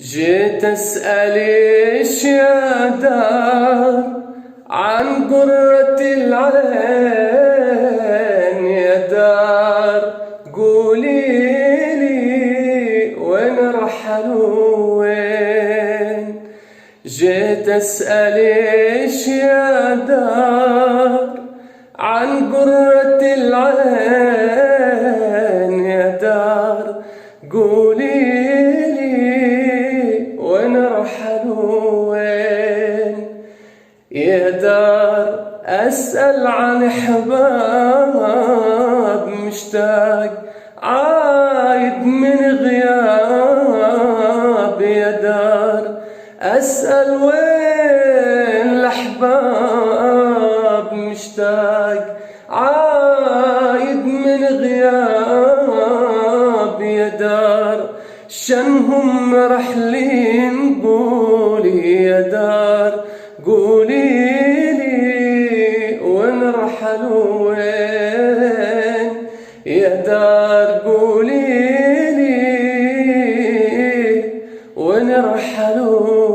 جيت أسأل إيش يا دار عن قرة العين يا دار، قولي لي وين رحلوا وين. جيت أسأل إيش يا دار عن قرة العين يا دار، قولي وين رحلوا وين يا دار. أسأل عن حباب مشتاق عايد من غياب يا دار. أسأل وين الأحباب مشتاق عايد من غياب يا دار. شنهم رحلين قولي يا دار، قولي لي وين رحلوا وين يا دار، قولي لي وين رحلوا